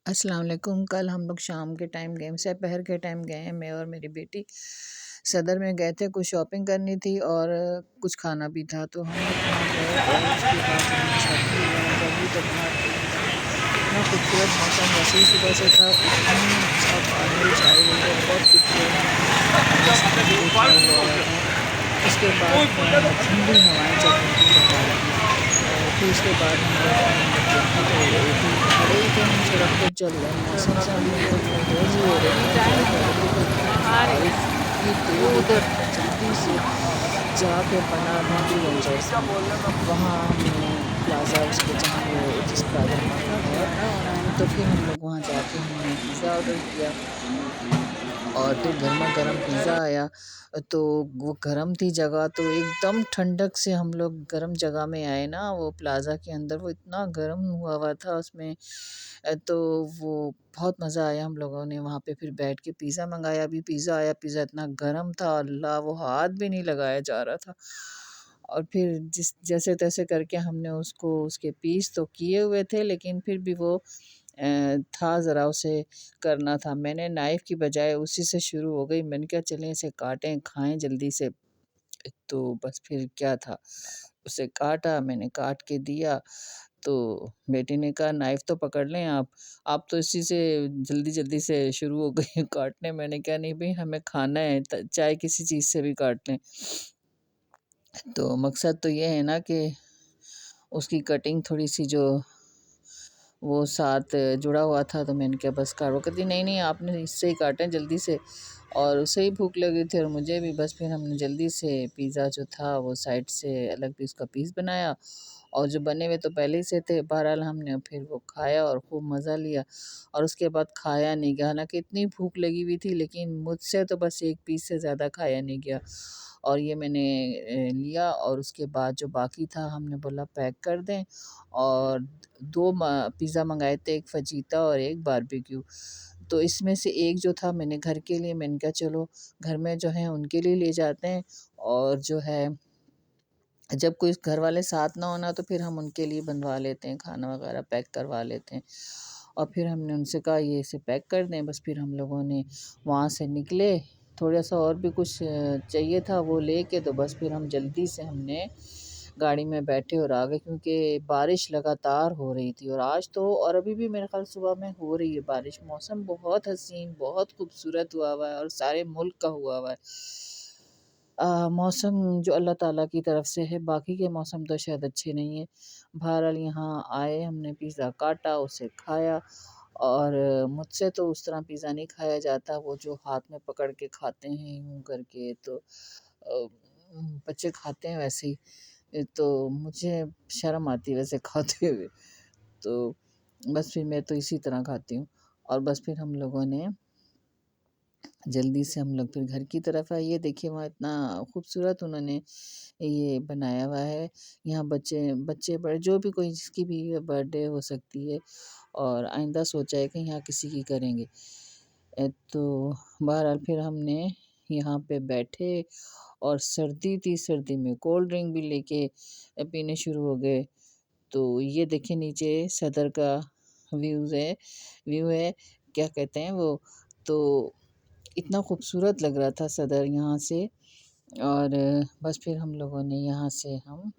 अस्सलाम वालेकुम। कल हम लोग शाम के टाइम गए, दोपहर के टाइम गए हैं। मैं और मेरी बेटी सदर में गए थे, कुछ शॉपिंग करनी थी और कुछ खाना भी था। तो हम लोग वहाँ गए और उसके बाद हमने शॉपिंग वगैरह कर ली। तो बाहर इतना खूबसूरत मौसम वैसे ही सुबह से था, इतनी अच्छा बारिश आई हुई है, बहुत खूबसूरत देखा हुआ था। उसके बाद ठंडी हवाएं चल रही थी बाहर की। और फिर उसके बाद हम लोग ब्लैंकेट हो गई थी, खड़े ही थे हम सड़क पे चल रहे हैं। मौसम से हम लोग को बेहोश ही हो रहे थे, क्या करें। देखो इतनी बारिश इतनी तेज कि हमने जल्दी से जाके पना गांधी वेंचर्स में, वहाँ हमने प्लाज़ा उसके जहाँ वो जिस प्लाज़ा में वो है, तो फिर हम लोग वहाँ जाके हमने पिज़्ज़ा ऑर्डर किया और फिर गरमा-गरम पिज़्ज़ा आया। तो वो गरम थी जगह, तो एकदम ठंडक से हम लोग गरम जगह में आए ना, वो प्लाज़ा के अंदर वो इतना गरम हुआ हुआ था उसमें। तो वो बहुत मज़ा आया। हम लोगों ने वहाँ पे फिर बैठ के पिज़्ज़ा मँगाया, अभी पिज़्ज़ा आया, पिज़्ज़ा इतना गरम था, अल्लाह! वो हाथ भी नहीं लगाया जा रहा था। और फिर जैसे-तैसे करके हमने उसको उसके पीस तो किए हुए थे, लेकिन फिर भी वो था ज़रा, उसे करना था। मैंने नाइफ़ की बजाय उसी से शुरू हो गई। मैंने कहा चलें इसे काटें, खाएँ जल्दी से। तो बस फिर क्या था, उसे काटा, मैंने काट के दिया। तो बेटी ने कहा नाइफ़ तो पकड़ लें आप तो इसी से जल्दी-जल्दी से शुरू हो गई हैं काटने। मैंने कहा नहीं भई, हमें खाना है, त चाहे किसी चीज़ से भी काट लें। तो मकसद तो ये है ना कि उसकी कटिंग थोड़ी-सी जो वो साथ जुड़ा हुआ था, तो मैंने कहा बस काट। वो कहती नहीं-नहीं, आपने इससे ही काटें जल्दी से। और उसे ही भूख लगी थी और मुझे भी। बस फिर हमने जल्दी से पिज़्ज़ा जो था वो साइड से अलग पीस का पीस बनाया और जो बने हुए तो पहले ही से थे। बहरहाल हमने फिर वो खाया और खूब मज़ा लिया और उसके बाद खाया नहीं गया। हालाँकि इतनी भूख लगी हुई थी, लेकिन मुझसे तो बस 1 पीस से ज़्यादा खाया नहीं गया। और ये मैंने लिया और उसके बाद जो बाकी था हमने बोला पैक कर दें। और 2 पिज़्ज़ा मँगाए थे, 1 फ़जीता और 1 बारबेक्यू। तो इसमें से एक जो था मैंने घर के लिए, मैंने कहा चलो घर में जो हैं उनके लिए ले जाते हैं, और जो है जब कोई घर वाले साथ ना हो ना, तो फिर हम उनके लिए बनवा लेते हैं, खाना वगैरह पैक करवा लेते हैं। और फिर हमने उनसे कहा ये इसे पैक कर दें। बस फिर हम लोगों ने वहाँ से निकले, थोड़ा-सा और भी कुछ चाहिए था वो लेके, तो बस फिर हम जल्दी से हमने गाड़ी में बैठे और आ गए, क्योंकि बारिश लगातार हो रही थी। और आज तो, और अभी भी मेरे ख़्याल सुबह में हो रही है बारिश। मौसम बहुत हसीन, बहुत खूबसूरत हुआ हुआ है और सारे मुल्क का हुआ हुआ है। मौसम जो अल्लाह ताला की तरफ से है, बाकी के मौसम तो शायद अच्छे नहीं हैं। बहरहाल यहाँ आए, हमने पिज़्ज़ा काटा, उसे खाया। और मुझसे तो उस तरह पिज़्ज़ा नहीं खाया जाता, वो जो हाथ में पकड़ के खाते हैं यूँ करके। तो बच्चे खाते हैं वैसे ही। तो मुझे शर्म आती है वैसे खाते हुए। तो बस फिर मैं तो इसी तरह खाती हूँ। और बस फिर हम लोगों ने जल्दी से हम लोग फिर घर की तरफ आए। ये देखिए वहाँ इतना खूबसूरत उन्होंने ये बनाया हुआ है। यहाँ बच्चे बच्चे बड़े जो भी, कोई जिसकी भी बर्थडे हो सकती है, और आइंदा सोचा है कि यहाँ किसी की करेंगे। तो बहरहाल फिर हमने यहाँ पे बैठे और सर्दी थी, सर्दी में कोल्ड ड्रिंक भी लेके पीने शुरू हो गए। तो ये देखिए नीचे सदर का व्यू है, क्या कहते हैं वो। तो इतना खूबसूरत लग रहा था सदर यहाँ से। और बस फिर हम लोगों ने यहाँ से हम